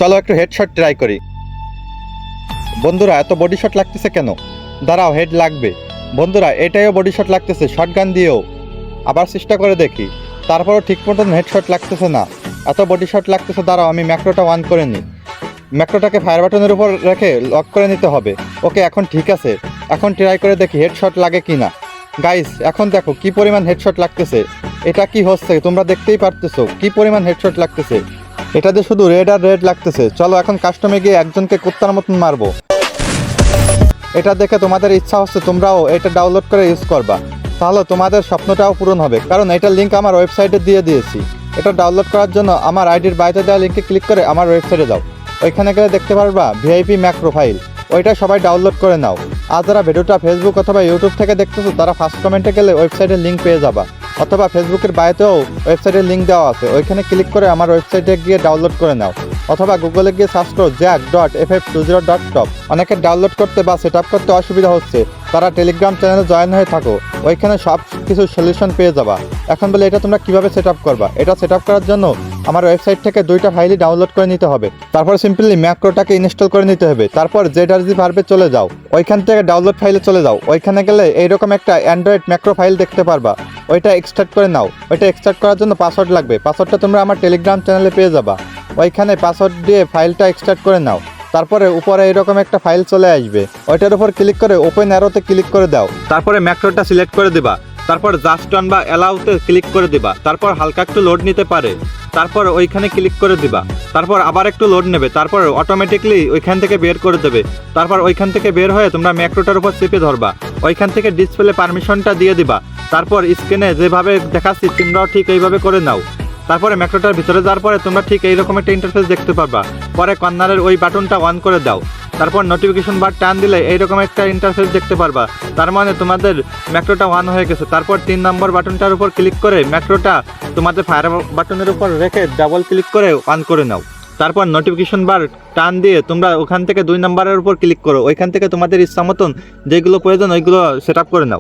চলো একটু headshot try করি। বন্ধুরা এত বডি শট লাগতেছে কেন? দাঁড়াও, হেড লাগবে। বন্ধুরা এটাইও বডি শট লাগতেছে, শটগান দিয়েও। আবার চেষ্টা করে দেখি, তারপরও ঠিক মতন হেডশট লাগতেছে না। এত বডি শট লাগতেছে। দাঁড়াও, আমি ম্যাক্রোটা অন করে নিই। ম্যাক্রোটাকে ফায়ার বাটনের উপর রেখে লক করে নিতে হবে। ওকে, এখন ঠিক আছে। এখন ট্রাই করে দেখি হেডশট লাগে কি না। গাইস, এখন দেখো কি পরিমাণ হেডশট লাগতেছে। এটা কি হচ্ছে তোমরা দেখতেই পারতেছো, কি পরিমাণ হেডশট লাগতেছে। এটাতে শুধু রেড আর রেড লাগতেছে। চলো এখন কাস্টমে গিয়ে একজনকে কুত্তার মতন মারবো। এটা দেখে তোমাদের ইচ্ছা হচ্ছে তোমরাও এটা ডাউনলোড করে ইউজ করবা, তাহলে তোমাদের স্বপ্নটাও পূরণ হবে। কারণ এটার লিঙ্ক আমার ওয়েবসাইটে দিয়ে দিয়েছি। এটা ডাউনলোড করার জন্য আমার আইডির বাইরে দেওয়া লিঙ্কে ক্লিক করে আমার ওয়েবসাইটে যাও। ওইখানে গেলে দেখতে পারবা ভিআইপি ম্যাক্রো ফাইল, ওইটা সবাই ডাউনলোড করে নাও। আর যারা ভিডিওটা ফেসবুক অথবা ইউটিউব থেকে দেখতেছো তারা ফার্স্ট কমেন্টে গেলে ওয়েবসাইটের লিঙ্ক পেয়ে যাবা, অথবা ফেসবুকের বায়োতেও ওয়েবসাইটের লিঙ্ক দেওয়া আছে, ওইখানে ক্লিক করে আমার ওয়েবসাইটে গিয়ে ডাউনলোড করে নাও। অথবা গুগলে গিয়ে সার্চ করো jack.ff20.top। অনেকের ডাউনলোড করতে বা সেট আপ করতে অসুবিধা হচ্ছে, তারা টেলিগ্রাম চ্যানেলে জয়েন হয়ে থাকো, ওইখানে সব কিছু সলিউশন পেয়ে যাবা। এখন বলে এটা তোমরা কিভাবে সেট আপ করবা? এটা সেট আপ করার জন্য আমার ওয়েবসাইট থেকে 2টা ফাইলই ডাউনলোড করে নিতে হবে। তারপর সিম্পলি ম্যাক্রোটাকে ইনস্টল করে নিতে হবে। তারপর ZRG ভার্বে চলে যাও, ওইখান থেকে ডাউনলোড ফাইলে চলে যাও। ওইখানে গেলে এইরকম একটা অ্যান্ড্রয়েড ম্যাক্রো ফাইল দেখতে পারবা, ওইটা এক্সট্রাক্ট করে নাও। ওইটা এক্সট্রাক্ট করার জন্য পাসওয়ার্ড লাগবে, পাসওয়ার্ডটা তোমরা আমার টেলিগ্রাম চ্যানেলে পেয়ে যাবা। ওইখানে পাসওয়ার্ড দিয়ে ফাইলটা এক্সট্রাক্ট করে নাও। তারপরে উপরে এরকম একটা ফাইল চলে আসবে, ওইটার উপর ক্লিক করে ওপেন অ্যারোতে ক্লিক করে দাও। তারপরে ম্যাক্রোটা সিলেক্ট করে দিবা। তারপর জাস্ট অন বা অ্যালাউতে ক্লিক করে দিবা। তারপর হালকা একটু লোড নিতে পারে, তারপর ওইখানে ক্লিক করে দিবা। তারপর আবার একটু লোড নেবে, তারপর অটোমেটিকলি ওইখান থেকে বের করে দেবে। তারপর ওইখান থেকে বের হয়ে তোমরা ম্যাক্রোটার উপর চেপে ধরবা, ওইখান থেকে ডিসপ্লে পারমিশনটা দিয়ে দিবা। তারপর স্ক্রিনে যেভাবে দেখাচ্ছি তোমরাও ঠিক এইভাবে করে নাও। তারপরে ম্যাক্রোটার ভিতরে যাওয়ার পরে তোমরা ঠিক এইরকম একটা ইন্টারফেস দেখতে পারবা। পরে কর্নারের ওই বাটনটা অন করে দাও। তারপর নোটিফিকেশন বার টান দিলে এইরকম একটা ইন্টারফেস দেখতে পারবা, তার মানে তোমাদের ম্যাক্রোটা অন হয়ে গেছে। তারপর 3 নম্বর বাটনটার উপর ক্লিক করে ম্যাক্রোটা তোমাদের ফায়ার বাটনের উপর রেখে ডাবল ক্লিক করে অন করে নাও। তারপর নোটিফিকেশন বার টান দিয়ে তোমরা ওখান থেকে 2 নম্বরের উপর ক্লিক করো, ওইখান থেকে তোমাদের ইচ্ছা মতন যেগুলো প্রয়োজন ওইগুলো সেট আপ করে নাও।